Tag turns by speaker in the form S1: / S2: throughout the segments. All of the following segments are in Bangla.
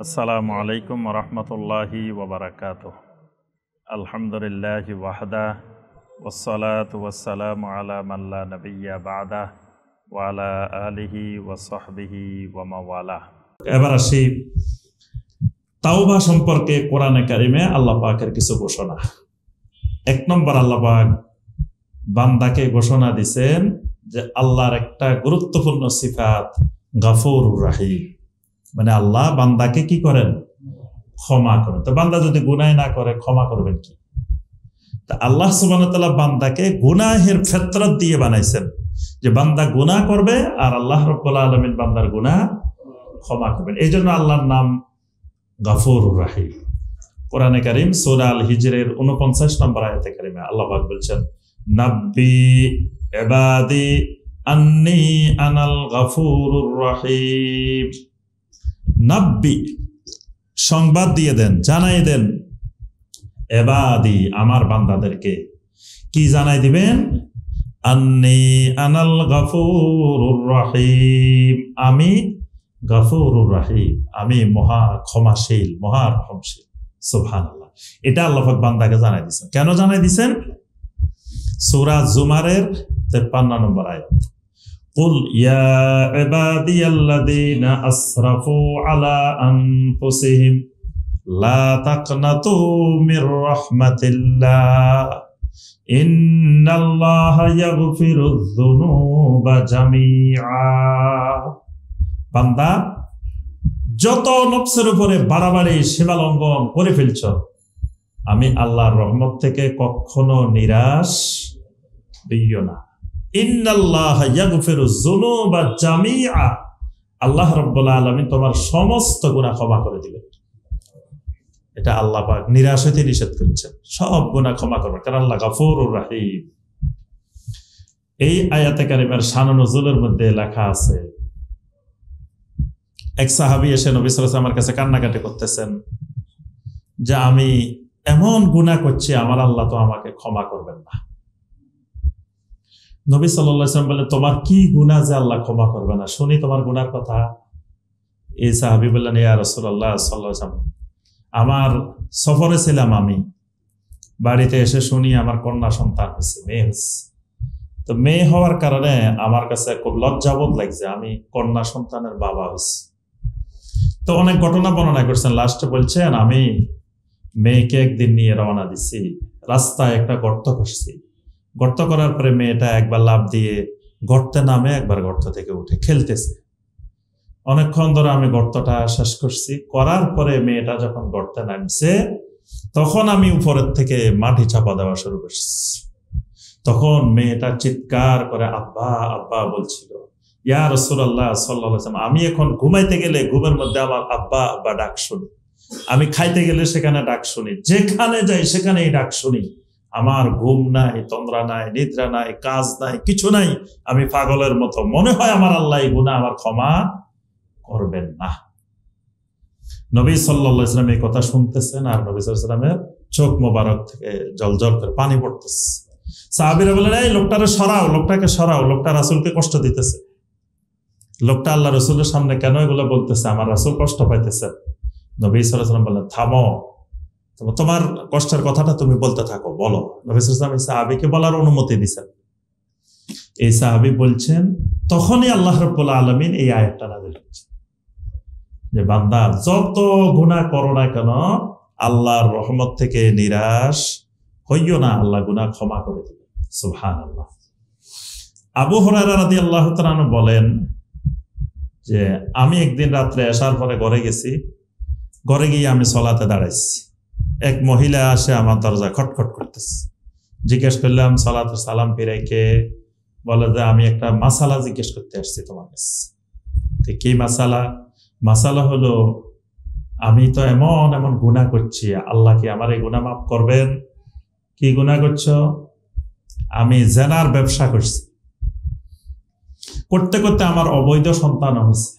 S1: আসসালামু আলাইকুম রহমতুল্লাহি ওয়াবারাকাতুহ। আলহামদুলিল্লাহি ওয়াহদা ওয়াসসালাতু ওয়াসসালামু আলা মান লা নাবিয়্যা বা'দা ওয়া আলা আলিহি ওয়া সাহবিহি ওয়া মাওয়ালা।
S2: এবার আসি তাওবা সম্পর্কে কোরআনে কারিমে আল্লাহ পাকের কিছু ঘোষণা। এক নম্বর, আল্লাহ পাক বান্দাকে ঘোষণা দিয়েছেন যে আল্লাহর একটা গুরুত্বপূর্ণ সিফাত গাফুরুর রাহিম, মানে আল্লাহ বান্দাকে কি করেন? ক্ষমা করেন। তো বান্দা যদি গুনাহ না করে ক্ষমা করবেন কি? তা আল্লাহ সুবহানাহু ওয়া তাআলা বান্দাকে গুনাহের ফিতরত দিয়ে বানাইছেন যে বান্দা গুনাহ করবে আর আল্লাহ রাব্বুল আলামিন বান্দার গুনাহ ক্ষমা করবেন। এই জন্য আল্লাহর নাম গাফুরুর রাহিম। কোরআনে কারীম সূরা আল হিজরের 49 নম্বর আয়াতে কারিমে আল্লাহ পাক বলছেন, নাব্বি ইবাদি আন্নী আনাল গাফুরুর রাহিম। নাব্বি সংবাদ দিয়ে দেন, জানাই দেন, এবাদি আমার বান্দাদেরকে কি জানাই দিবেন? আন্নী আনাল গাফুরুর রাহিম, আমি গাফুরুর রাহিম, আমি মহা ক্ষমাশীল, মহা রহমশীল। সুবহানাল্লাহ। এটা আল্লাহ পাক বান্দাকে জানাই দিয়েছেন। কেন জানাই দিয়েছেন? সূরা জুমারের 53 নম্বর আয়াত, কুল ইয়া ইবাদিয়াল্লাযীনা আসরাফু আলা আনফুসিহিম লা তাকনাতু মির রাহমাতিল্লাহ ইন্নাল্লাহা ইয়াগফিরুয যুনুবা জামিআ। বান্দা, যত নফসের উপরে বাড়াবাড়ি সীমালঙ্ঘন করে ফেলছ, আমি আল্লাহর রহমত থেকে কখনো নিরাশ হইও না। ইন্নাল্লাহা ইয়াগফিরুয যুনুবা জামিআ, আল্লাহ রাব্বুল আলামিন তোমার সমস্ত গুনাহ ক্ষমা করে দিবেন। এটা আল্লাহ পাক নিরাশ হইতে নিষেধ করেছেন, সব গুনাহ ক্ষমা করবেন, কারণ আল্লাহ গাফুরুর রাহিম। এই আয়াতে কারিমার শান নুজুলের মধ্যে লেখা আছে, এক সাহাবী এসে নবী সাল্লাল্লাহু আলাইহি ওয়াসাল্লামের কাছে কান্নাকাটি করতেছেন যে আমি এমন গুনাহ করছি, আমার আল্লাহ তো আমাকে ক্ষমা করবেন না। নবী সাল্লাল্লাহু আলাইহি ওয়াসাল্লাম বললেন, তোমার কি গুনাহ যে আল্লাহ ক্ষমা করবে না? শুনি তোমার গুনার কথা। এই সাহাবী বললেন, ইয়া রাসূলুল্লাহ সাল্লাল্লাহু আলাইহি ওয়াসাল্লাম, আমার সফরে ছিলাম, আমি বাড়িতে এসে শুনি আমার কন্যা সন্তান হয়েছে, মেয়ে হয়েছে। তো মেয়ে হওয়ার কারণে আমার কাছে খুব লজ্জাবোধ লাগছে, আমি কন্যা সন্তানের বাবা হয়েছি। তো অনেক ঘটনা বর্ণনা করছেন, লাস্টে বলছেন আমি মেয়েকে একদিন নিয়ে রওনা দিছি, রাস্তায় একটা গর্ত করছি, গর্ত করার পরে মেয়েটা একবার লাফ দিয়ে গর্তে নামে, একবার গর্ত থেকে উঠে খেলতেছে। অনেকক্ষণ ধরে আমি গর্তটা শেষ করছি, করার পরে মেয়েটা যখন গর্তে নামছে তখন আমি উপরের থেকে মাটি চাপা দেওয়া শুরু করছি। তখন মেয়েটা চিৎকার করে আব্বা আব্বা বলছিল। ইয়া রাসূলুল্লাহ সাল্লাল্লাহু আলাইহি ওয়াসাল্লাম, আমি এখন ঘুমাইতে গেলে ঘুমের মধ্যে আমার আব্বা আব্বা ডাক শুনি, আমি খাইতে গেলে সেখানে ডাক শুনি, যেখানে যাই সেখানেই ডাক শুনি। আমার ঘুম নাই, তন্দ্রা নাই, নিদ্রা নাই, কাজ নাই, কিছু নাই, আমি পাগলের মতো। মনে হয় আমার আল্লাহ এই গুনাহ আমার ক্ষমা করবেন না। নবী সাল্লাল্লাহু আলাইহি ওয়াসাল্লাম এই কথা শুনতেছেন আর নবী সাল্লাল্লাহু আলাইহি ওয়াসাল্লামের চোখ মোবারক থেকে জলজল করে পানি পড়তেছে। সাহাবীরা বলেন, এই লোকটাকে সরাও, লোকটাকে সরাও, লোকটা রাসূলকে কষ্ট দিতেছে। লোকটা আল্লাহ রাসূলের সামনে কেন এগুলো বলতেছে? আমার রাসূল কষ্ট পাইতেছে। নবী সাল্লাল্লাহু আলাইহি ওয়াসাল্লাম বললেন, থামো, তোমার কষ্টের কথাটা তুমি বলতে থাকো, বলো। নবী সাল্লাল্লাহু আলাইহি ওয়াসাল্লাম এই সাহাবীকে বলার অনুমতি দিয়েছেন। এই সাহাবী বলছেন, তখনই আল্লাহ রাব্বুল আলামিন এই আয়াতটা নাযিল করেছেন যে বান্দা যত গুনাহ করো না কেন আল্লাহর রহমত থেকে নিরাশ হইও না, আল্লাহ গুনাহ ক্ষমা করে দিবেন। সুবহানাল্লাহ। আবু হুরায়রা রাদিয়াল্লাহু তাআলা আনহু বলেন যে আমি একদিন রাত্রে আসার পরে ঘরে গেছি, ঘরে গিয়ে আমি সালাতে দাঁড়াইছি, এক মহিলা আসে আমার দরজা খটখট করতেছে। জিজ্ঞেস করলাম সালাতের সালাম ফিরাই কে? বলে যে আমি একটা মাসালা জিজ্ঞেস করতে আসছি তোমার কাছে। কি মাসালা? মাসালা হলো আমি তো এমন এমন গুনাহ করছি, আল্লাহ কি আমার এই গুনাহ মাফ করবেন? কি গুনাহ করছো? আমি জেনার ব্যবসা করছি, করতে করতে আমার অবৈধ সন্তান হয়েছে,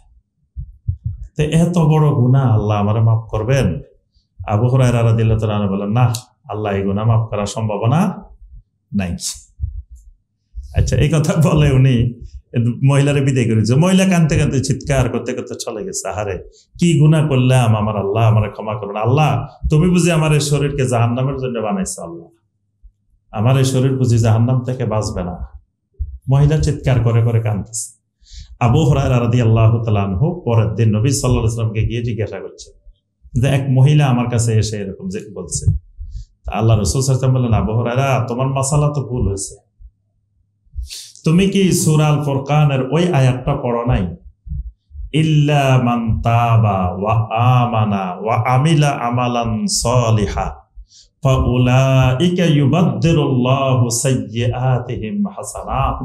S2: তো এত বড় গুনাহ আল্লাহ আমারে মাফ করবেন? আবু হুরায়রা রাদিয়াল্লাহু তাআলা বলেন, না, আল্লাহ এই গুনাহ মাফ করার সম্ভাবনা নাই। আচ্ছা, এই কথা বলে উনি মহিলারে বিদায় করেছে, মহিলা কানতে কানতে চিৎকার করতে করতে চলে গেছে। আহারে কি গুনাহ করলাম, আমার আল্লাহ আমার ক্ষমা করুন। আল্লাহ তুমি বুঝি আমার এই শরীরকে জাহান্নামের জন্য বানাইছো, আল্লাহ আমার এই শরীর বুঝি জাহান্নাম থেকে বাঁচবে না। মহিলা চিৎকার করে করে কাঁদতেছে। আবু হুরায়রা রাদিয়াল্লাহু তাআলা আনহু পরের দিন নবী সাল্লাল্লাহু আলাইহি ওয়াসাল্লামকে গিয়ে জিজ্ঞাসা করছেন যে এক মহিলা আমার কাছে এসে এরকম যে বলছে। আল্লাহ রাসূল সাল্লাল্লাহু আলাইহি ওয়াসাল্লাম বললেন, আবু হুরায়রা তোমার মাসালা তো ভুল হয়েছে, তুমি কি সূরা আল ফুরকানের ওই আয়াতটা পড়ো নাই? ইল্লা মান তাবা ওয়া আমানা ওয়া আমিলা আমালান সালিহা ফাউলাইকা ইউবাদদিলুল্লাহু সাইয়্যাতিহিম হাসানাত।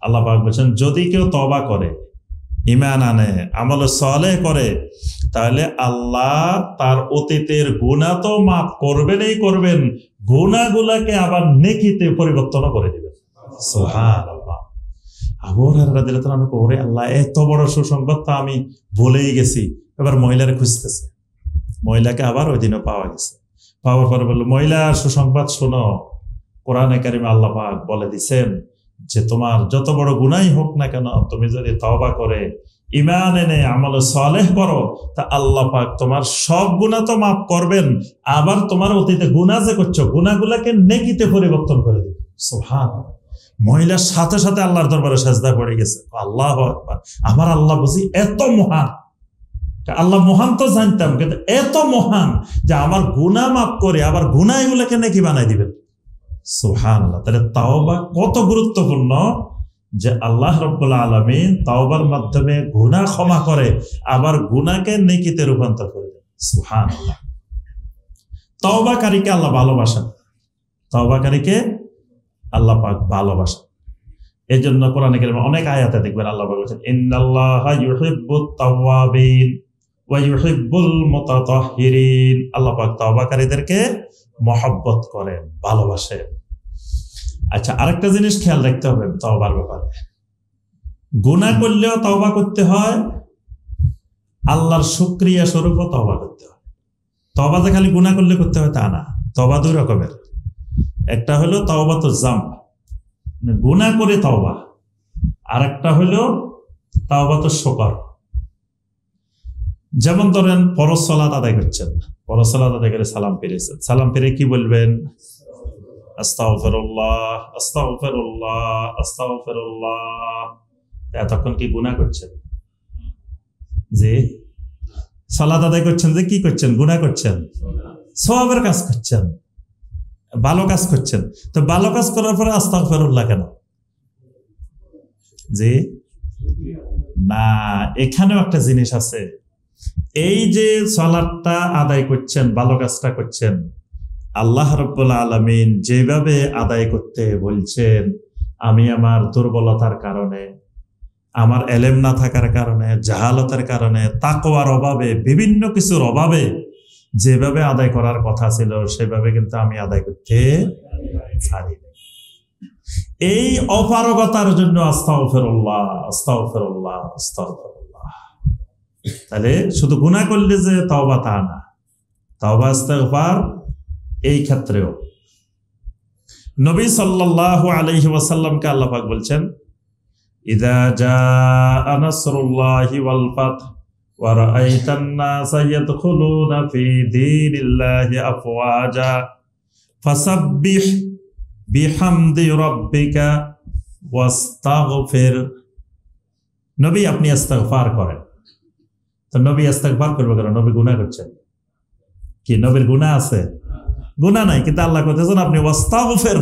S2: আল্লাহ পাক বলেন যদি কেউ তওবা করে, ঈমান আনে, আমল সালেহ করে, তাহলে আল্লাহ তার অতীতের গুনাহ তো মাফ করবেনই করবেন, গুনাহগুলোকে আবার নেকিতে পরিবর্তন করে দিবেন। সুবহানাল্লাহ। আবু হুরায়রা রাদিয়াল্লাহু তাআলা কো, ওরে আল্লাহ এত বড় সুসংবাদ তো আমি ভুলেই গেছি। এবার মহিলারে খুঁজতেছে, মহিলাকে আবার ওই দিনও পাওয়া গেছে। পাওয়ার পরে বলল, মহিলা সুসংবাদ শোনো, কোরআনে কারিমে আল্লাহ পাক বলে দিছেন যে তোমার যত বড় গুনাহই হোক না কেন, তুমি যদি তওবা করে ঈমান এনে আমল সালেহ করো, তা আল্লাহ পাক তোমার সব গুনাহ তো মাফ করবেন, আবার তোমার অতীতে গুনাহ যে করছো গুনাহগুলোকে নেকিতে পরিবর্তন করে দিবেন। সুবহানাল্লাহ। মহিলার সাথে সাথে আল্লাহর দরবারে সেজদা পড়ে গেছে। আল্লাহু আকবার, আমার আল্লাহ বুঝি এত মহান। আল্লাহ মহান তো জানতাম, কিন্তু এত মহান যে আমার গুনাহ মাফ করে আবার গুনাহগুলোকে নেকি বানাই দিবেন। সুবহানাল্লাহ। তাহলে তাওবা কত গুরুত্বপূর্ণ, যে আল্লাহ রাব্বুল আলামিন তাওবার মাধ্যমে গুনাহ ক্ষমা করে আবার গুনাহকে নেকিতে রূপান্তর করে দেন। সুবহানাল্লাহ। তাওবাকারীকে আল্লাহ ভালোবাসেন, তাওবাকারীকে আল্লাহ পাক ভালোবাসেন। এই জন্য কোরআনে কারিমে অনেক আয়াতে দেখবেন আল্লাহ পাক বলেছেন, ইন্নাল্লাহা ইউহিব্বুত তাওয়াবিন ওয়া ইউহিব্বুল মুতাতাহহিরিন। আল্লাহ পাক তাওবাকারীদেরকে মহব্বত করেন, ভালোবাসেন। আচ্ছা, আরেকটা জিনিস খেয়াল রাখতে হবে তওবার ব্যাপারে। গুনাহ করলেও তওবা করতে হয়, আল্লাহর শুকরিয়া স্বরূপও তওবা করতে হয়। তওবা যে খালি গুনাহ করলে করতে হয় তা না, তওবা দুই রকমের। একটা হলো তাওবাতুজ জাম, গুনাহ করে তওবা, আর একটা হলো তাওবাতুশ শুকর। যেমন ধরেন ফরজ সালাত আদায় করছেন, ফরজ সালাত আদায় করে সালাম ফিরেছেন, সালাম ফিরে কি বলবেন? আস্তাগফিরুল্লাহ আস্তাগফিরুল্লাহ আস্তাগফিরুল্লাহ। এতক্ষণ কি গুনাহ করছেন? যে সালাত আদায় করছেন, যে কি করছেন? গুনাহ করছেন, সওয়াবের কাজ করছেন, ভালো কাজ করছেন। তো ভালো কাজ করার পরে আস্তাগফিরুল্লাহ কেন? যে না, এখানেও একটা জিনিস আছে। এই যে সালাতটা আদায় করছেন, ভালো কাজটা করছেন, আল্লাহ রাব্বুল আলামিন যেভাবে আদায় করতে বলছেন, আমি আমার দুর্বলতার কারণে, আমার এলেম না থাকার কারণে, জাহালতের কারণে, তাকওয়ার অভাবে, বিভিন্ন কিছুর অভাবে যেভাবে আদায় করার কথা ছিল সেভাবে কিন্তু আমি আদায় করতে পারি। এই অপারগতার জন্য আস্তাগফিরুল্লাহ আস্তাগফিরুল্লাহ আস্তাগফিরুল্লাহ। তাহলে শুধু গুনাহ করলে যে তওবা তা না, তওবা ইস্তিগফার এই ক্ষেত্রেও। নবী সাল্লাল্লাহু আলাইহি ওয়াসাল্লামকে আল্লাহ পাক বলছেন, ইযা জাআ নাসরুল্লাহি ওয়াল ফাত ওয়া রাআইতান নাসা ইয়াদখুলুনা ফি দীনিল্লাহি আফওয়াজা ফাসাব্বিহ বিহামদি রাব্বিকা ওয়াস্তাগফির। নবী আপনি ইস্তিগফার করেন। তো নবী ইস্তিগফার করবে কেন? নবী গুনাহ করছেন কি? নবীর গুনাহ আছে? গুনাহ নাই, কিন্তু আল্লাহ কইতেছেন আপনি ওয়াস্তাগফির,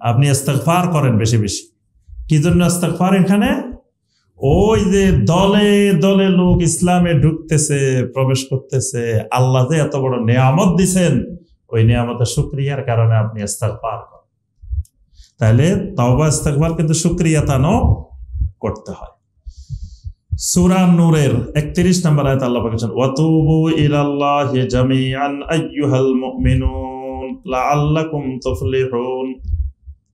S2: আপনি ইস্তিগফার করেন বেশি বেশি। কি জন্য ইস্তিগফার এখানে? ওই যে দলে দলে লোক ইসলামে ঢুকতেছে, প্রবেশ করতেছে, আল্লাহ যে এত বড় নিয়ামত দিছেন, ওই নিয়ামতের শুকরিয়ার কারণে আপনি ইস্তিগফার করেন। তাহলে তাওবা ইস্তিগফার কিন্তু শুকরিয়াতানো করতে হয়। সূরা নূরের 31 নম্বর আয়াতে আল্লাহ বলেছেন, ওয়াতুবু ইলাল্লাহি জামিআন আইয়ুহাল মুমিনুন লাআল্লাকুম তুফলিহুন।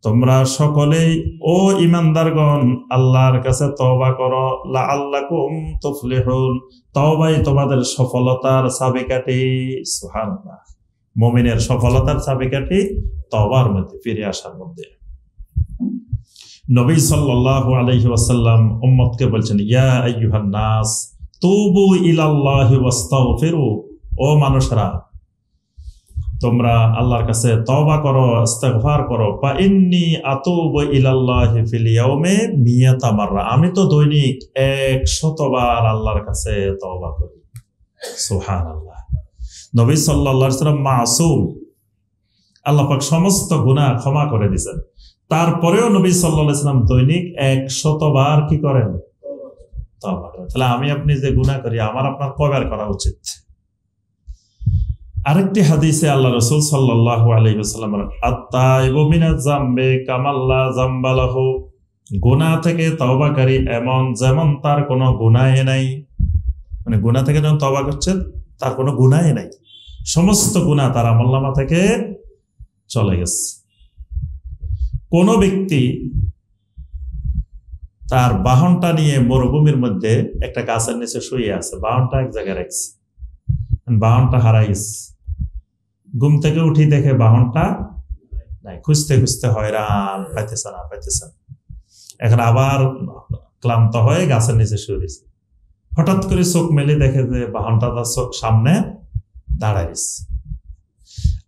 S2: তোমরা সকলেই ও ঈমানদারগণ আল্লাহর কাছে তওবা করো, লাআল্লাকুম তুফলিহুন, তওবাই তোমাদের সফলতার চাবিকাঠি। সুবহানাল্লাহ। মুমিনের সফলতার চাবিকাঠি তওবার মধ্যে, ফিরে আসার মধ্যে। নবী সাল্লাল্লাহু আলাইহি ওয়াসাল্লাম উম্মতকে বলছেন, ইয়া আইয়ুহান নাস তুবু ইলাল্লাহি ওয়াস্তাগফিরু, ও মানুষরা তোমরা আল্লাহর কাছে তওবা করো, ইস্তিগফার করো। ফা ইন্নী আতুবু ইলাল্লাহি ফিল ইয়াউমি মিয়াতা মাররা, আমি তো দৈনিক 100 বার আল্লাহর কাছে তওবা করি। সুবহানাল্লাহ। নবী সাল্লাল্লাহু আলাইহি ওয়াসাল্লাম মাসুম, আল্লাহ পাক সমস্ত গুনাহ ক্ষমা করে দিয়েছেন, তারপরেও নবী সাল্লাল্লাহু আলাইহি ওয়াসাল্লাম দৈনিক 100 বার কি করেন? তওবা করেন। তাহলে আমি আপনি যে গুনাহ করি, আমার আপনার কয়বার করা উচিত? আরেকটি হাদিসে আল্লাহ রাসূল সাল্লাল্লাহু আলাইহি ওয়াসাল্লাম বলেন, আত-তাইবু মিনাজ যামবি কামাল্লা যামবা লাহু, গুনাহ থেকে তওবাকারী এমন যেমন তার কোনো গুনাহই নাই। মানে গুনাহ থেকে যখন তওবা করছে তার কোনো গুনাহই নাই, সমস্ত গুনাহ তার আমলনামা থেকে চলে গেছে। কোন ব্যক্তি তার বাহনটা নিয়ে মরুভূমির মধ্যে একটা গাছের নিচে শুয়ে আছে, বাহনটা এক জায়গায় রাখছে, বাহনটা হারাই গেছে। ঘুম থেকে উঠি দেখে বাহনটা নাই, খুঁজতে খুঁজতে হয়রান, পাইতেছে না। এখন আবার ক্লান্ত হয়ে গাছের নিচে শুয়ে রয়েছে। হঠাৎ করে চোখ মেলে দেখে যে বাহনটা তার চোখ সামনে দাঁড়াইছে।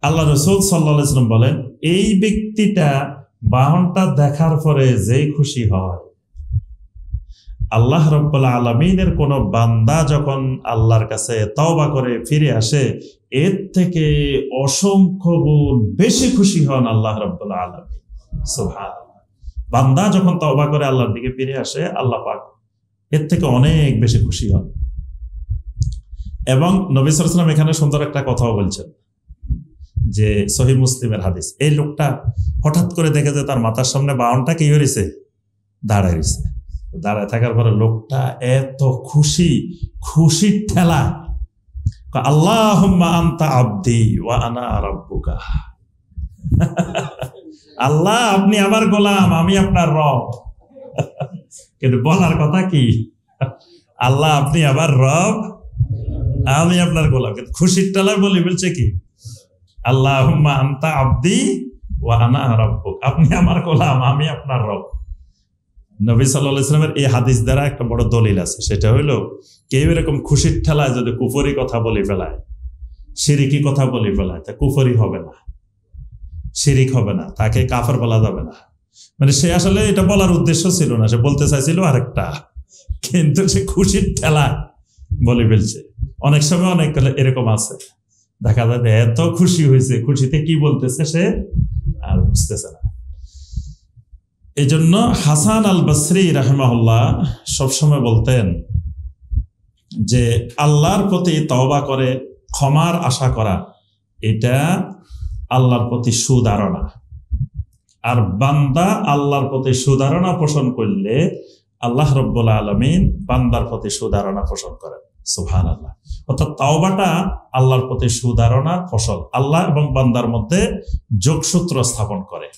S2: আল্লাহ রাসূল সাল্লাল্লাহু আলাইহি ওয়াসাল্লাম বলেন, এই ব্যক্তিটা বাহনটা দেখার পরে যেই খুশি হয়, আল্লাহ রাব্বুল আলামিনের কোন বান্দা যখন আল্লাহর কাছে তওবা করে ফিরে আসে, এর থেকে অসংখ্য গুণ বেশি খুশি হন আল্লাহ রাব্বুল আলামিন। সুবহানাল্লাহ। বান্দা যখন তওবা করে আল্লাহর দিকে ফিরে আসে, আল্লাহ পাক এর থেকে অনেক বেশি খুশি হন। এবং নবী সাল্লাল্লাহু আলাইহি ওয়াসাল্লাম এখানে সুন্দর একটা কথাও বলছেন, যে সহিহ মুসলিমের হাদিস, এই লোকটা হঠাৎ করে দেখে যে তার মাথার সামনে বাহনটা কি হয়েছে, দাঁড়ায় রয়েছে। দাঁড়ায় থাকার পরে লোকটা এত খুশির ঠেলা, আল্লাহুম্মা আনতা আবদি ওয়া আনা রাব্বুকা, আল্লাহ আপনি আমার গোলাম, আমি আপনার রব। কিন্তু বলার কথা কি, আল্লাহ আপনি আমার রব, আমি আপনার গোলাম। কিন্তু খুশির ঠেলা বলছে কি, আল্লাহুম্মা আনতা আবদি ওয়া আনা রাব্বুক, আপনি আমার গোলাম, আমি আপনার রব। নবী সাল্লাল্লাহু আলাইহি ওয়াসাল্লামের এই হাদিস দ্বারা একটা বড় দলিল আছে, সেটা হইলো কেউ এরকম খুশির ঠেলায় যদি কুফরি কথা বলে ফেলায়, শিরিকি কথা বলে ফেলায়, তা কুফরি হবে না, শিরিক হবে না, তাকে কাফের বলা যাবে না। মানে সে আসলে এটা বলার উদ্দেশ্য ছিল না, সে বলতে চাইছিল আরেকটা, কিন্তু সে খুশির ঠেলায় বলে ফেলছে। অনেক সময় অনেক এরকম আছে, দেখা যায় এত খুশি হয়েছে, খুশিতে কি বলতেছে সে আর বুঝতেছে না। এই জন্য হাসান আল বসরি রাহিমাহুল্লাহ সবসময় বলতেন যে আল্লাহর প্রতি তওবা করে ক্ষমার আশা করা, এটা আল্লাহর প্রতি সুধারণা। আর বান্দা আল্লাহর প্রতি সুধারণা পোষণ করলে আল্লাহ রাব্বুল আলামিন বান্দার প্রতি সুধারণা পোষণ করেন। সুবহানাল্লাহ। অর্থাৎ তাওবাটা আল্লাহর প্রতি সুধারণার ফসল, আল্লাহ এবং বান্দার মধ্যে যোগসূত্র স্থাপন করে।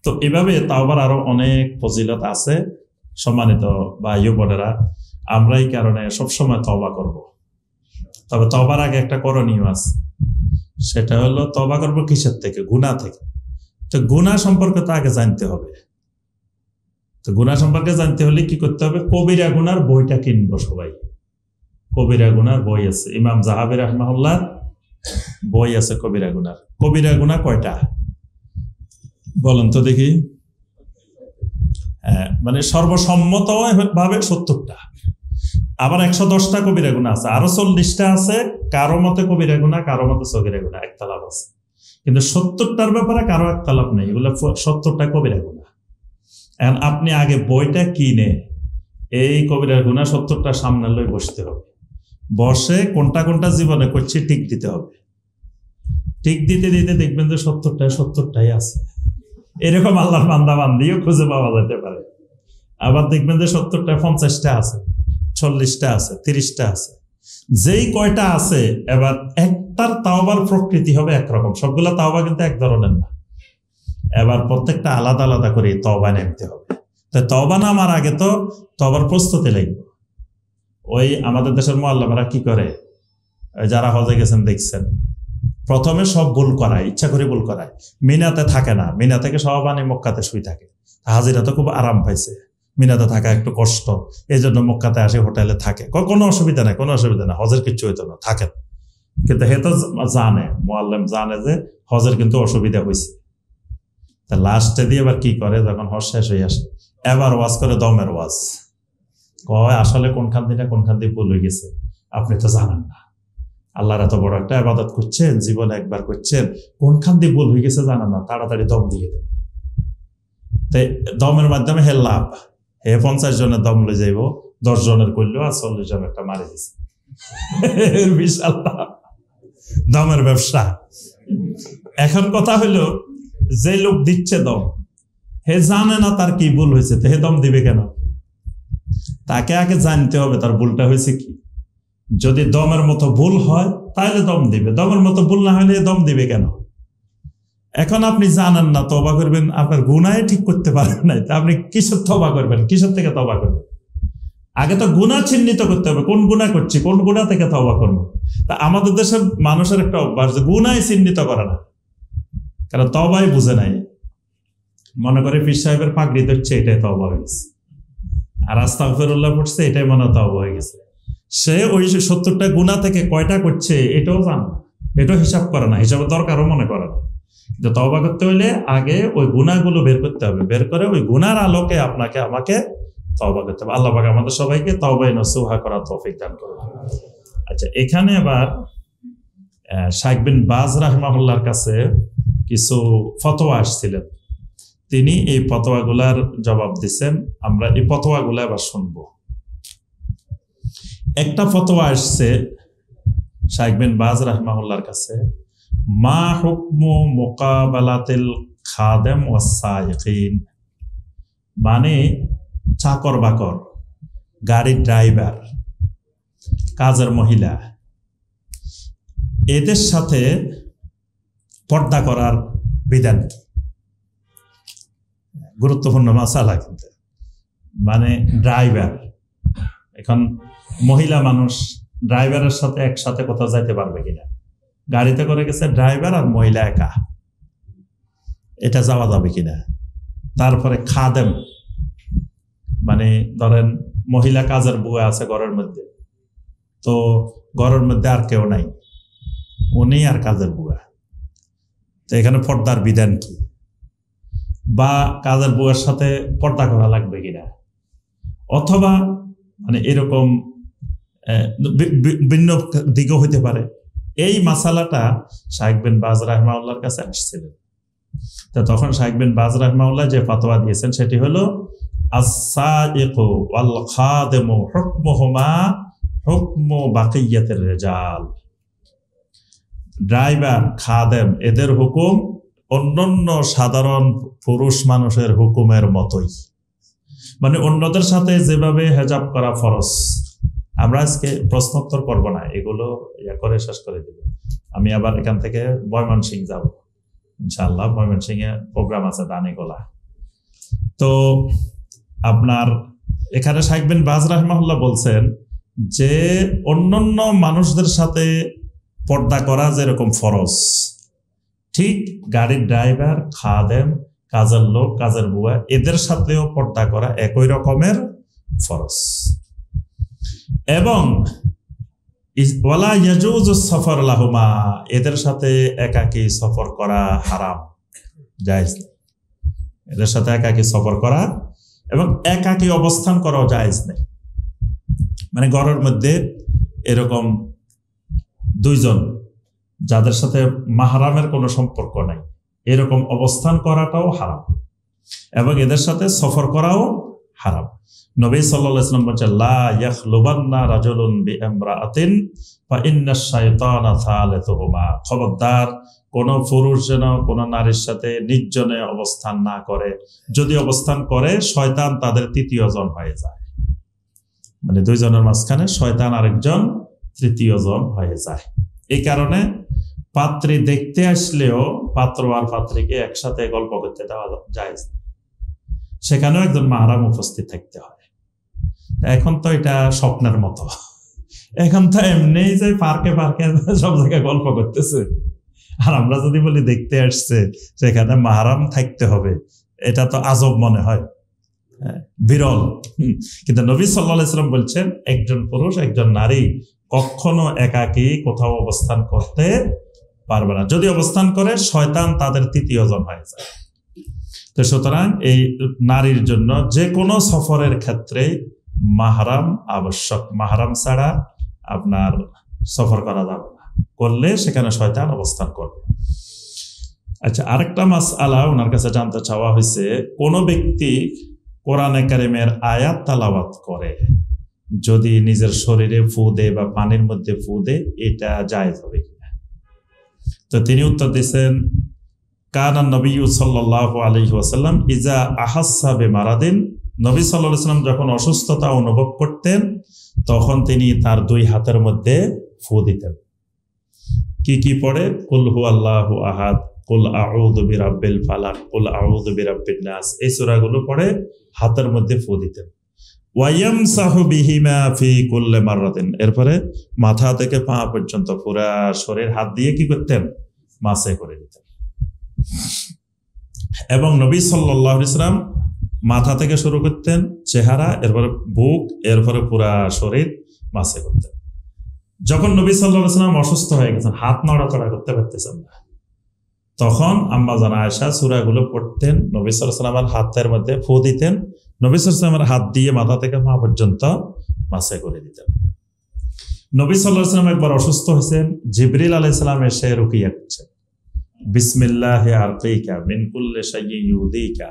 S2: তো এভাবে তাওবার আরো অনেক ফজিলত আছে। সম্মানিত ভাই বোনেরা, আমরা এই কারণে সবসময় তওবা করব। তবে তওবার আগে একটা করণীয় আছে, সেটা হলো তওবা করব কিসের থেকে? গুনাহ থেকে। তো গুনাহ সম্পর্কে তো আগে জানতে হবে। তো গুনাহ সম্পর্কে জানতে হলে কি করতে হবে? কবিরা গুনার বইটা কিনবো সবাই। কবিরা গুনার বই আছে, ইমাম যাহাবী রাহিমাহুল্লাহ বই আছে কবিরা গুনার। কবিরা গুনাহ কয়টা বলেন তো দেখি? মানে সর্বসম্মত ভাবে 70টা, আবার 110টা কবিরা গুনাহ আছে, আরো 40টা আছে। কারো মতে কবিরা গুনাহ, কারো মতে সগীরা গুনাহ, একতলাপ আছে। কিন্তু 70টার ব্যাপারে কারো একতলাপ নেই, এগুলো 70টা কবিরা গুনাহ। এখন আপনি আগে বইটা কিনে এই কবিরা গুনাহ 70টা সামনে লই বসতে হবে। বসে কোনটা কোনটা জীবনে করছি টিক দিতে হবে। টিক দিতে দিতে দেখবেন যে 70টাই আছে। এরকম আল্লাহর বান্দা বান্দিও খুঁজে পাওয়া যেতে পারে। আবার দেখবেন যে 70টা 50টা আছে, 40টা আছে, 30টা আছে। যেই কয়টা আছে, এবার একটার তাওবার প্রকৃতি হবে একরকম, সবগুলা তাওবা কিন্তু এক ধরনের না। এবার প্রত্যেকটা আলাদা আলাদা করে তওবা নামতে হবে। তো তওবা নামার আগে তো তওবার প্রস্তুতি লাগবে। ওই আমাদের দেশের মুআল্লিমরা কি করে, যারা হজে গেছেন দেখছেন, প্রথমে সব ভুল করায়, ইচ্ছা করে ভুল করায়। মিনাতে থাকে না, মিনা থেকে সব আনে মক্কাতে শুই থাকে। হাজিরা তো খুব আরাম পাইছে, মিনাতে থাকা একটু কষ্ট, এই জন্য মক্কাতে আসে হোটেলে থাকে। কোনো অসুবিধা নাই, কোনো অসুবিধা নাই, হজের কিচ্ছু হইতো না, থাকেন। কিন্তু হে তো জানে, মুআল্লিম জানে যে হজের কিন্তু অসুবিধা হয়েছে। তা লাস্টে দিয়ে এবার কি করে, যখন হজ শেষ হয়ে আসে এবার ওয়াজ করে, দমের ওয়াজ। কয় আসলে কোনখান দিয়ে ভুল হয়ে গেছে আপনি তো জানেন না, আল্লাহর এত বড় একটা ইবাদত করছেন, জীবনে একবার করছেন, কোনখান দিয়ে ভুল হয়ে গেছে জানেন না, তাড়াতাড়ি দম দিয়ে দেন। তাই দমের মাধ্যমে হে লাভ, হে 50 জনের দম লয়ে যাইব, 10 জনের করলেও আর 40 জন একটা মারি দিছে, বিশাল লাভ, দমের ব্যবসা। এখন কথা হইলো, যে লোক দিচ্ছে দম, হে জানে না তার কি ভুল হয়েছে, হে দম দিবে কেন? তাকে আগে জানতে হবে তার ভুলটা হয়েছে কি। যদি দমের মতো ভুল হয় তাহলে দম দিবে, দমের মতো ভুল না হলে দম দিবে কেন? এখন আপনি জানেন না, তওবা করবেন, আপনার গুনাহ ঠিক করতে পারেন নাই, তা আপনি কিসের তওবা করবেন, কিসের থেকে তওবা করবেন? আগে তো গুনাহ চিহ্নিত করতে হবে, কোন গুনাহ করছি, কোন গুনাহ থেকে তওবা করবো। তা আমাদের দেশের মানুষের একটা অভ্যাস যে গুনাহ চিহ্নিত করে না, কারণ তওবাই বুঝে নাই, মনে করে পীর সাহেবের পাগড়ি ধরছে এটাই তওবা হয়ে গেছে, আর আস্তাগফিরুল্লাহ পড়ছে এটাই মনে হয় তওবা হয়ে গেছে। সে ওই 70টা গুনাহ থেকে কয়টা করছে এটাও জানে না, এটাও হিসাব করে না, হিসাবের দরকারও মনে করে না। কিন্তু তওবা করতে হইলে আগে ওই গুনাহগুলো বের করতে হবে, বের করে ওই গুনার আলোকে আপনাকে আমাকে তওবা করতে হবে। আল্লাহ পাক আমাদের সবাইকে তওবায়ে নসুহা করার তৌফিক দান করুন। আচ্ছা, এখানে আবার শাইখ বিন বাজ রাহিমাহুল্লাহর কাছে কিছু ফতোয়া আসছিলেন, তিনি এই ফতোয়াগুলার জবাব দিচ্ছেন। আমরা এই ফতোয়াগুলো এবার শুনবো। একটা ফতোয়া আসছে শাইখ বিন বাজ রাহিমাহুল্লাহর কাছে, মা হুকমু মুকাবালাতিল খাদেম ওয়াস সাইকিন, মানে চাকর বাকর, গাড়ির ড্রাইভার, কাজের মহিলা, এদের সাথে পর্দা করার বিধান কি? গুরুত্বপূর্ণ মাসালা কিন্তু। মানে ড্রাইভার, এখন মহিলা মানুষ ড্রাইভারের সাথে একসাথে কোথাও যাইতে পারবে কিনা? গাড়িতে করে গেছে ড্রাইভার আর মহিলা একা, এটা যাওয়া যাবে কিনা? তারপরে খাদেম, মানে ধরেন মহিলা কাজের বুয়া আছে ঘরের মধ্যে, তো ঘরের মধ্যে আর কেউ নাই, উনি আর কাজের বুয়া, তো এখানে পর্দার বিধান কি? বা কাজের বুয়ার সাথে পর্দা করা লাগবে কিনা? অথবা মানে এরকম ভিন্ন দিকও হইতে পারে। এই মাসালাটা শাইখ বিন বাজ রাহিমাহুল্লাহর কাছে আসছিলেন। তো তখন শাইখ বিন বাজ রাহিমাহুল্লাহ যে ফতোয়া দিয়েছেন সেটি হলো, আস-সাইকু ওয়াল খাদিমু হুকমুহুমা হুকমু বাকিয়াতির রিজাল, ড্রাইভার, খাদেম, এদের হুকুম অন্যান্য সাধারণ পুরুষ মানুষের হুকুমের মতোই। মানে অন্যদের সাথে যেভাবে হেজাব করা ফরজ, আমরা আজকে প্রশ্নোত্তর করবো না, এগুলো করে শেষ করে দেব। আমি আবার এখান থেকে ময়মনসিংহ যাব ইনশাআল্লাহ, ময়মনসিংহে প্রোগ্রাম আছে দানিগোলা। তো আপনার এখানে শাইখ বিন বাজ রাহিমাহুল্লাহ বলছেন যে অন্যান্য মানুষদের সাথে পর্দা করা যেরকম ফরজ, ঠিক গাড়ির ড্রাইভার, খাদেম, কাজের লোক, কাজের বুয়া, এদের সাথেও পর্দা করা একই রকমের ফরজ। এবং ওয়ালা ইয়াজুজু সফর লাহুমা, এদের সাথে একাকী সফর করা হারাম, জায়েজ নেই। এদের সাথে একাকী সফর করা এবং একাকী অবস্থান করাও জায়েজ নেই। মানে ঘরের মধ্যে এরকম দুইজন যাদের সাথে মাহরামের কোনো সম্পর্ক নাই, এরকম অবস্থান করাটাও হারাম, এবং এদের সাথে সফর করাও হারাম। নবী সাল্লাল্লাহু আলাইহি ওয়াসাল্লাম বলেছেন, লা ইয়াখলুবান্না রাজুলুন বিইমরাআতিন ফা ইন্নাশ শাইতানা সালিসুহুমা, খবরদার কোন পুরুষ যেন কোন নারীর সাথে নির্জনে অবস্থান না করে, যদি অবস্থান করে শয়তান তাদের তৃতীয় জন হয়ে যায়। মানে দুইজনের মাঝখানে শয়তান আরেকজন তৃতীয় জন হয়ে যায়। এই কারণে পাত্রী দেখতে আসলেও পাত্র আর পাত্রীকে একসাথে গল্প করতে দেওয়া জায়েজ, সেখানেও একজন মাহরাম উপস্থিত থাকতে হয়। এখন তো এটা স্বপ্নের মতো, এখন তো এমনি যে পার্কে পার্কে সব জায়গায় গল্প করতেছে, আর আমরা যদি বলি দেখতে আসছে সেখানে মাহরাম থাকতে হবে, এটা তো আজব মনে হয়, বিরল। কিন্তু নবী সাল্লাল্লাহু আলাইহি ওয়াসাল্লাম বলছেন একজন পুরুষ একজন নারী কখনো একাকী কোথাও অবস্থান করতে পারবে না। যদি অবস্থান করে শয়তান তাদের তৃতীয় জন হয়ে যায়। তো সুতরাং এই নারীর জন্য যে কোনো সফরের ক্ষেত্রে মাহরাম আবশ্যক। মাহরাম ছাড়া আপনার সফর করা যাবে না, করলে সেখানে শয়তান অবস্থান করবে। আচ্ছা, আরেকটা মাসআলা ওনার কাছে জানতে চাওয়া হয়েছে, কোন ব্যক্তি কোরআনে কারিমের আয়াত তেলাওয়াত করে যদি নিজের শরীরে ফু দে বা পানির মধ্যে ফু দে, এটা জায়েজ হবে কিনা? তো তিনি উত্তর দিয়েছেন, কানা নবী সাল্লাল্লাহু আলাইহি ওয়াসাল্লাম ইজা আহাসসা বিমারাদিন, নবী সাল্লাল্লাহু আলাইহি ওয়াসাল্লাম যখন অসুস্থতা অনুভব করতেন তখন তিনি তার দুই হাতের মধ্যে ফু দিতেন। কি কি পড়ে? কুল হুয়াল্লাহু আহাদ, কুল আউযু বিরাব্বিল ফালাক, কুল আউযু বিরাব্বিন নাস, এই সূরাগুলো পড়ে হাতের মধ্যে ফু দিতেন। ওয়ায়ামসাহু বিহিমা ফি কুল্লি মাররাতিন, এরপরে মাথা থেকে পা পর্যন্ত পুরা শরীর হাত দিয়ে কি করতেন? মাসে করে দিতেন। এবং নবী সাল্লাল্লাহু আলাইহি ওয়াসাল্লাম মাথা থেকে শুরু করতেন, চেহারা, এরপরে বুক, এরপরে পুরা শরীর মাসে করতেন। যখন নবী সাল্লাল্লাহু আলাইহি ওয়াসাল্লাম অসুস্থ হয়ে গেছেন, হাত নড়াচড়া করতে পারতেছেন না, তখন আম্মা জান আয়েশা সূরাগুলো পড়তেন, নবী সাল্লাল্লাহু আলাইহি ওয়াসাল্লামের হাতের মধ্যে ফু দিতেন, নবী সাল্লাল্লাহু আলাইহি ওয়াসাল্লামের হাত দিয়ে মাথা থেকে পা পর্যন্ত মাসে করে দিতেন। নবী সাল্লাল্লাহু আলাইহি ওয়াসাল্লাম একবার অসুস্থ হয়েছেন, জিবরিল আলাইহিস সালাম এসে রুকিয়া করছেন, বিসমিল্লাহি আরকিকা মিন কুল্লি শাইইন ইউদিকা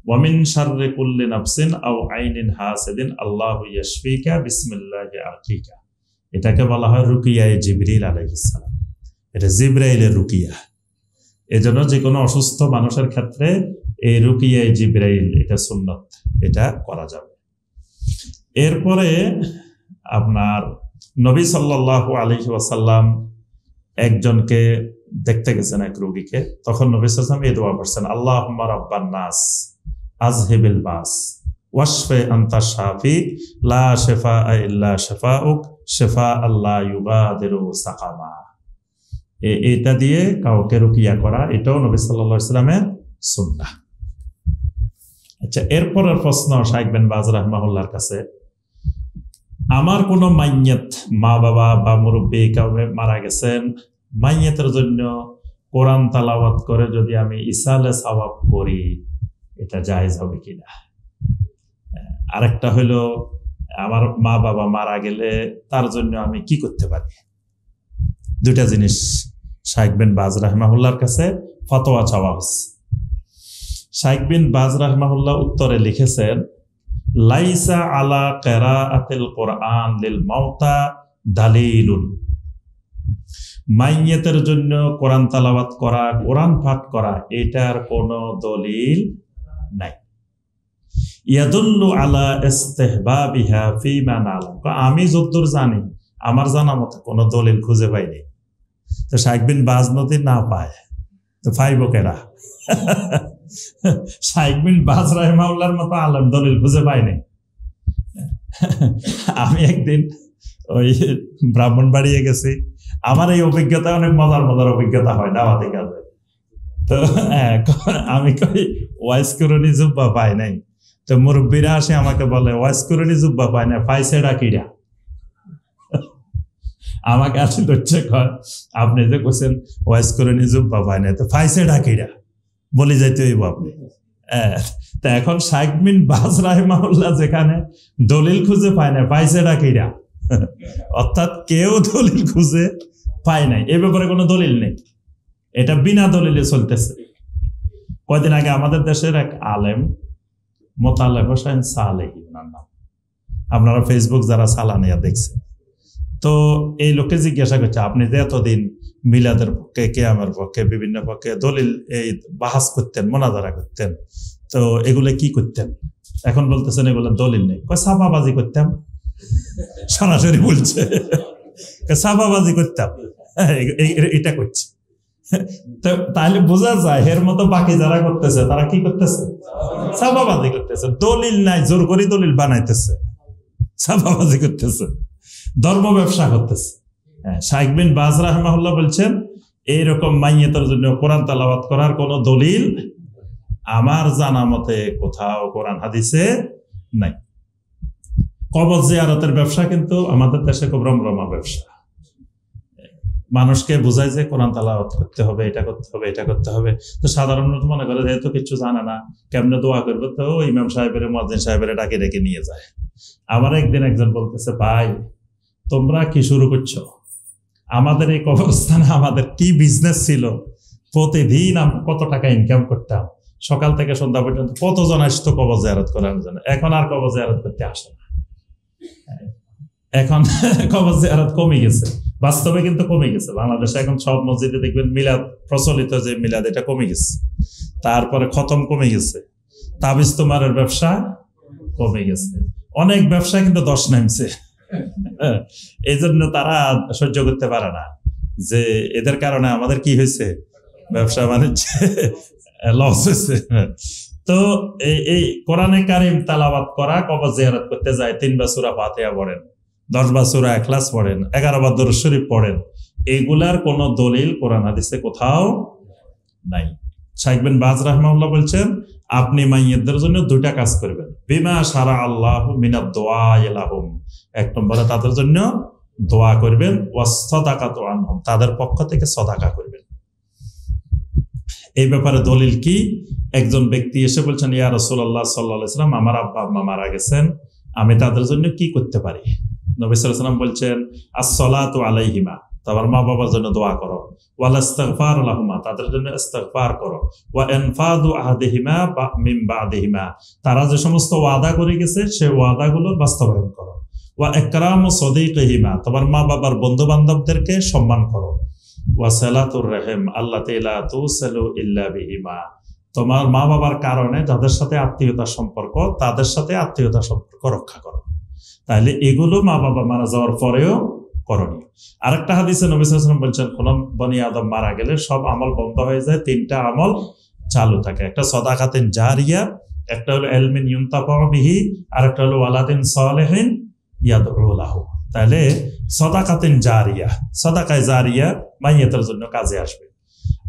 S2: ওয়া মিন শাররি কুল্লি নাফসিন আও আইনিন হাসিদিন আল্লাহু ইয়াশফিকা বিসমিল্লাহি আরকিকা। এটাকে বলা হয় রুকিয়ায়ে জিবরিল আলাইহিস সালাম। এটা জিবরাইলের রুকিয়া। এজন্য যে কোনো অসুস্থ মানুষের ক্ষেত্রে এই রুকিয়ায়ে জিবরাইল, এটা সুন্নাত, এটা করা যাবে। এরপরে আপনার নবী সাল্লাল্লাহু আলাইহি ওয়াসাল্লাম একজনকে দেখতে গেছেন, এক রোগীকে, তখন নবী সাল্লাল্লাহু আলাইহি ওয়াসাল্লাম এই দোয়া পড়ছেন, আল্লাহুম্মা রাব্বান নাস আযহিবিল বাস ওয়াশফি আনতা শাফি লা শিফা ইল্লা শিফাউক শিফা আল্লাহ ইউগাদিরু সাকামা। এটা দিয়ে কাউকে রুকিয়া করা, এটাও নবী সাল্লাল্লাহু আলাইহি ওয়াসাল্লামের সুন্নাহ। আচ্ছা, এরপরের প্রশ্ন শাইখ বিন বাজ রাহিমাহুল্লাহর কাছে, আমার কোনো মাইয়াত, মা বাবা বা মুরব্বী কেউ মারা গেছেন, মাইয়াতের জন্য কোরআন তেলাওয়াত করে যদি আমি ইসালে সওয়াব করি, এটা জায়েজ হবে কিনা? আরেকটা হলো, আমার মা বাবা মারা গেলে তার জন্য আমি কি করতে পারি? দুইটা জিনিস শাইখ বিন বাজ রাহিমাহুল্লাহর কাছে ফতোয়া চাওয়া হয়েছে। শাইখ বিন বাজ রাহিমাহুল্লাহ উত্তরে লিখেছেন, লাইসা আলা কিরাআতিল কোরআন লিল মাউতা দালিলুন, মাইয়াতের জন্য কোরআন তেলাওয়াত করা, কোরআন পাঠ করা, এটার কোনো দলিল নাই। ইয়াদুল্লু আলা ইস্তিহবাবিহা ফিমা নালাম, আমি যতদূর জানি, আমার জানা মতো কোনো দলিল খুঁজে পাইনি। তো শাইখ বিন বাজ নদী না পায় তো পাইব কেরা? শাইখ বিন বাজ রাহিমাহুল্লাহর মতো আলেম দলিল খুঁজে পাইনি। আমি একদিন ওই ব্রাহ্মণবাড়িয়ে গেছি, আমার এই অভিজ্ঞতা অনেক মজার মজার অভিজ্ঞতা হয় দাওয়াতি কাজে। তো আমি কই ওয়াইস করণী জুব্বা পাই নাই, তো মুরব্বীরা আসে আমাকে বলে ওয়াইস করণী জুব্বা পাই না, পাইছে ডাকিরা। আমাকে আসলে হচ্ছে আপনি যে কোছেন ওয়াইস করণী জুব্বা পাই না, তো পাইছে ডাকিরা বলি যাইতে হইব আপনি। তা এখন শাইখ বিন বাজ রাহিমাহুল্লাহ যেখানে দলিল খুঁজে পায় না, পাইছে ডাকিরা, অর্থাৎ কেউ দলিল খুঁজে পায় নাই, এ ব্যাপারে কোনো দলিল নেই, এটা বিনা দলিলে চলতেছে। কয়দিন আগে আমাদের দেশের এক আলেম মোতালেব হোসেন সালেহী, ওনার নাম, আপনারা ফেসবুক যারা সালানিয়া দেখছেন, তো এই লোককে জিজ্ঞাসা করছে, আপনি যে এতদিন মিলাদের পক্ষে, কিয়ামের পক্ষে, বিভিন্ন পক্ষে দলিল এই বাহাস করতেন, মোনাজারা করতেন, তো এগুলো কি করতেন? এখন বলতেছেন এগুলো দলিল নেই। ছাপাবাজি করতাম, সরাসরি বলছে ছাপাবাজি করতাম, এটা করছে। তাহলে বোঝা যায় এর মতো বাকি যারা করতেছে তারা কি করতেছে? ছাপাবাজি করতেছে। দলিল নাই, জোর করে দলিল বানাইতেছে, ছাপাবাজি করতেছে, ধর্ম ব্যবসা করতেছে। শাইখ বিন বাজ রাহিমাহুল্লাহ বলছেন, এইরকম মাইয়াতের জন্য কোরআন তেলাওয়াত করার কোনো দলিল আমার জানা মতে কোথাও কোরআন হাদিসে নাই। কবর জিয়ারতের ব্যবসা কিন্তু আমাদের দেশে খুব রমরমা ব্যবসা। মানুষকে বোঝায় যে কোরআন তেলাওয়াত করতে হবে, এটা করতে হবে, এটা করতে হবে। তো সাধারণ মানুষ মনে করে যেহেতু কিছু জানে না, কেমনে দোয়া করবে, তো ইমাম সাহেবের মুয়াজ্জিন সাহেবের ডাকে ডেকে নিয়ে যায়। আমার একদিন একজন বলতেছে, ভাই তোমরা কি শুরু করছো? আমাদের এই কবরস্থানে আমাদের কি বিজনেস ছিল, প্রতিদিন আমরা কত টাকা ইনকাম করতাম, সকাল থেকে সন্ধ্যা পর্যন্ত কতজন আসতো কবর জিয়ারত করার জন্য। এখন আর কবর জিয়ারত করতে আসে না, এখন কবর জিয়ারত কমে গেছে। বাস্তবে কিন্তু কমে গেছে। বাংলাদেশে এখন সব মসজিদে দেখবেন মিলাদ প্রচলিত, যে মিলাদ এটা কমে গেছে। তারপরে খতম কমে গেছে, তাবিজ তোমারের ব্যবসা কমে গেছে, অনেক ব্যবসা কিন্তু দশ নামছে। এই জন্য তারা সহ্য করতে পারে না যে এদের কারণে আমাদের কি হয়েছে, ব্যবসা বাণিজ্য লস হয়েছে। তো এই কোরআনে কারিম তেলাওয়াত করা, কবর জিয়ারত করতে যায় 3 বার সূরা ফাতিহা পড়েন, 10 বার সূরা ইখলাস পড়েন, 11 বার দরুদ শরীফ পড়েন, এগুলার কোন দলিল কোরআন হাদিসে কোথাও নাই। শাইখ বিন বাজ রাহিমাহুল্লাহ বলছেন, আপনি মাইয়িতদের জন্য 2টা কাজ করবেন। বিমা শারা আল্লাহু মিনাদ দুআ লাহুম, 1 নম্বরে তাদের জন্য দোয়া করবেন, ওয়াসসাদাকাতু আনহুম, তাদের পক্ষ থেকে সাদাকা করবেন। এই ব্যাপারে দলিল কি? একজন ব্যক্তি এসে বলছেন, ইয়া রাসূলুল্লাহ সাল্লাল্লাহু আলাইহি ওয়াসাল্লাম, আমার আব্বা আম্মা মারা গেছেন, আমি তাদের জন্য কি করতে পারি? নবী সাল্লাল্লাহু আলাইহি ওয়াসাল্লাম বলছেন, আসসালাতু আলাইহিমা, তোমার মা বাবার জন্য দোয়া করো, ওয়াল ইস্তিগফার লাহুমা, তাদের জন্য ইস্তিগফার করো, ওয়া ইনফাদু আহদিহিমা মিন বাদিহিমা, তারা যে সমস্ত ওয়াদা করে গেছে সেই ওয়াদাগুলো বাস্তবায়ন করো, ওয়া ইকরামু সাদিকিহিমা, তোমার মা বাবার বন্ধু বান্ধবদেরকে সম্মান করো, ওয়া সালাতুর রহিম আল্লাতী লা তুসালু ইল্লা বিহিমা, তোমার মা বাবার কারণে যাদের সাথে আত্মীয়তার সম্পর্ক, তাদের সাথে আত্মীয়তার সম্পর্ক রক্ষা করো। তাহলে এগুলো মা বাবা মারা যাওয়ার পরেও করণীয়। আরেকটা হাদিসে নবী সাল্লাল্লাহু আলাইহি ওয়াসাল্লাম বলছেন, কোন বনি আদম মারা গেলে সব আমল বন্ধ হয়ে যায়, 3টা আমল চালু থাকে। একটা সাদাকাতিন জারিয়া, একটা হলো ইলমিন ইউনতাফাউ বিহি, আর একটা হলো ওয়ালাদিন সালিহিন ইয়াদউ লাহু। তাহলে সাদাকাতিন জারিয়া, সাদাকায়ে জারিয়া মাইয়াতের জন্য কাজে আসবে।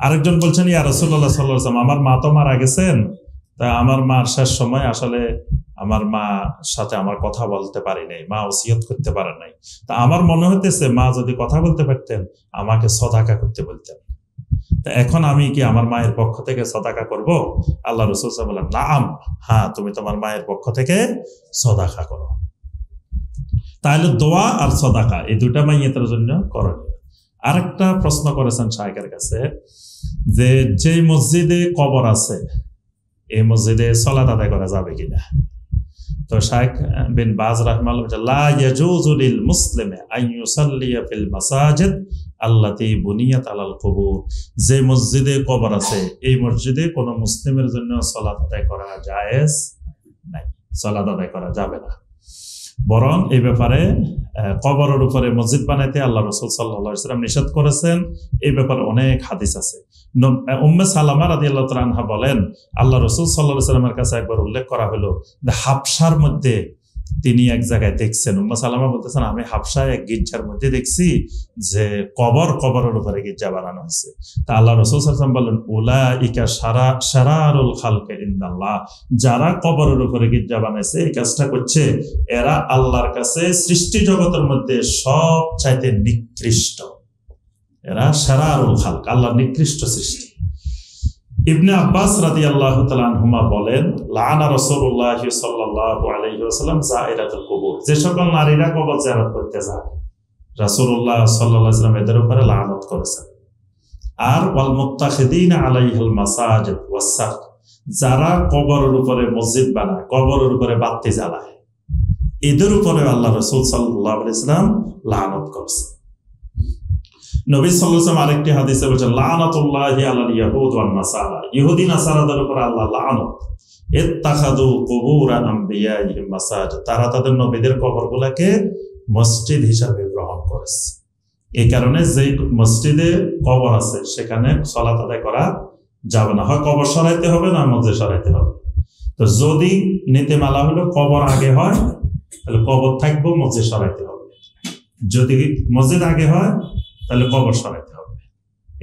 S2: আরেকজন বলছেন, ইয়া রাসূলুল্লাহ সাল্লাল্লাহু আলাইহি ওয়াসাল্লাম, আমার মা তো মারা গেছেন, তা আমার মার শেষ সময় আসলে আমার মা সাথে আমার কথা বলতে পারি নাই, মা ওসিয়ত করতে পারেন নাই, তা আমার মনে হইতেছে মা যদি কথা বলতে পারতেন আমাকে সাদাকা করতে বলতেন, তা এখন আমি কি আমার মায়ের পক্ষ থেকে সাদাকা করব? আল্লাহ রাসূল সাল্লাল্লাহু আলাইহি ওয়াসাল্লাম বললেন, নাআম, হ্যাঁ তুমি তোমার মায়ের পক্ষ থেকে সাদাকা করো। তাহলে দোয়া আর সাদাকা এই 2টা মাইয়াতের জন্য করণীয়। আরেকটা প্রশ্ন করেছেন শাইখের কাছে, যে মসজিদে কবর আছে এই মসজিদে সালাত আদায় করা যাবে কিনা? তো শাইখ বিন বাজ রাহিমাহুল্লাহ বলেন, লা ইয়াজুজু লিল মুসলিমি আন ইউসাল্লিয়া ফিল মাসাজিদ আল্লাতী বুনিয়াত আলাল কুবুর, যে মসজিদে কবর আছে এই মসজিদে কোন মুসলিমের জন্য সালাত আদায় করা জায়েজ নাই, সালাত আদায় করা যাবে না। বরং এই ব্যাপারে কবরের উপরে মসজিদ বানাইতে আল্লাহ রাসূল সাল্লাল্লাহু আলাইহি ওয়াসাল্লাম নিষেধ করেছেন। এই ব্যাপারে অনেক হাদিস আছে। উম্মে সালামা রাদিয়াল্লাহু তাআলা আনহা বলেন, আল্লাহ রাসূল সাল্লাল্লাহু আলাইহি ওয়াসাল্লামের কাছে একবার উল্লেখ করা হলো যে হাবশার মধ্যে তিনি এক জায়গায় দেখছেন। উম্মে সালামা বলতেছেন, আমি হাবশায় এক গির্জার মধ্যে দেখছি যে কবরের উপরে গির্জা বানানো হয়েছে। তা আল্লাহ রাসূল সাল্লাল্লাহু আলাইহি ওয়াসাল্লাম বললেন, উলাইকা শারারুল খালকি ইনদাল্লাহ, যারা কবরের উপরে গির্জা বানাইছে এই কাজটা করছে, এরা আল্লাহর কাছে সৃষ্টি জগতের মধ্যে সবচাইতে নিকৃষ্ট, এরা শারারুল খালক, আল্লাহর নিকৃষ্ট সৃষ্টি। ইবনে আব্বাস রাদিয়াল্লাহু তাআলা আনহুমা বলেন, লাআনা রাসূলুল্লাহ সাল্লাল্লাহু আলাইহি ওয়াসাল্লাম যায়রাতুল কুবুর, যে সকল নারীরা কবর জিয়ারত করতে যায় রাসূলুল্লাহ সাল্লাল্লাহু আলাইহি ওয়াসাল্লাম এদের উপরে লানত করেছেন। আর ওয়াল মুত্তাখিদিনা আলাইহিল মাসাজিদ ওয়াস সাক, যারা কবরের উপরে মসজিদ বানায়, কবরের উপরে বাতি জ্বালায়, এদের উপরে আল্লাহ রাসূল সাল্লাল্লাহু আলাইহি ওয়াসাল্লাম লানত করেছেন। নবী সাল্লাল্লাহু আলাইহি ওয়াসাল্লাম আরেকটি হাদিসে বলেছেন, লানাতুল্লাহি আলাল ইয়াহুদ ওয়ান নাসারা, ইহুদি নাসারাদের উপর আল্লাহ লানত, ইত্তাখাযু কুবুর আমবিয়াইহিম মাসাজিদ, তারা তাদের নবীদের কবরগুলোকে মসজিদ হিসাবে গ্রহণ করেছে। এই কারণে যে মসজিদে কবর আছে সেখানে সালাত আদায় করা যাবে না, হয় কবর সরাইতে হবে না মসজিদ সরাইতে হবে। তো যদি নীতিমালা হলো কবর আগে হয় তাহলে কবর থাকবো, মসজিদ সরাইতে হবে। যদি মসজিদ আগে হয় তাহলে কবর সরাইতে হবে।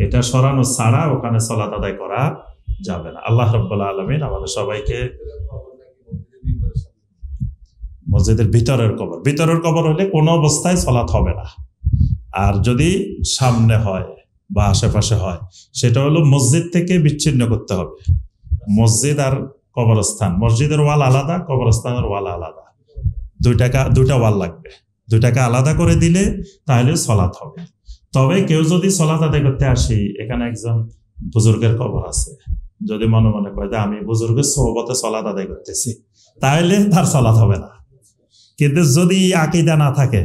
S2: এটা সরানো ছাড়া ওখানে সালাত আদায় করা যাবে না। আল্লাহ রাব্বুল আলামিন আমাদের সবাইকে মসজিদের ভিতরের কবর হলে কোনো অবস্থায় সালাত হবে না। আর যদি সামনে হয় বা আশেপাশে হয় সেটা হলো মসজিদ থেকে বিচ্ছিন্ন করতে হবে। মসজিদ আর কবরস্থান, মসজিদের ওয়াল আলাদা, কবরস্থানের ওয়াল আলাদা, দুইটা ওয়াল লাগবে। দুইটাকে আলাদা করে দিলে তাহলে সালাত হবে। তবে কেউ যদি সালাত আদায় করতে আসি, এখানে একজন বুজুর্গের কবর আছে, যদি মনে মনে করে যে আমি বুজুর্গের সোহবতে সালাত আদায় করতেছি, তাহলে তার সালাত হবে না। কিন্তু যদি আকীদা না থাকে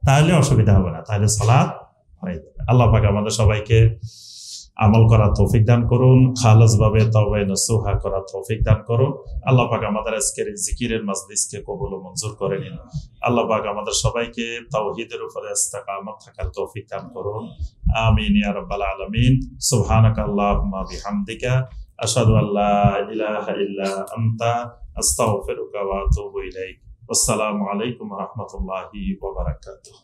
S2: তাহলে অসুবিধা হবে না, তাহলে সালাত হয়ে যাবে। আল্লাহ পাক আমাদের সবাইকে আমল করার তৌফিক দান করুন, খালেস ভাবে তওবা নসুহা করার তৌফিক দান করুন। আল্লাহ পাক আমাদের আজকের জিকিরের মাজলিসকে কবুল ও মঞ্জুর করে নিন। আল্লাহ পাক আমাদের সবাইকে তাওহীদের উপরে ইস্তেকামত থাকার তৌফিক দান করুন। আমিন ইয়া রাব্বাল আলামিন। সুবহানাকা আল্লাহুম্মা বিহামদিকা আশহাদু আল্লা ইলাহা ইল্লা আনতা আস্তাগফিরুকা ওয়া আতুবু ইলাইক। আসসালামু আলাইকুম ওয়া রাহমাতুল্লাহি ওয়া বারাকাতুহু।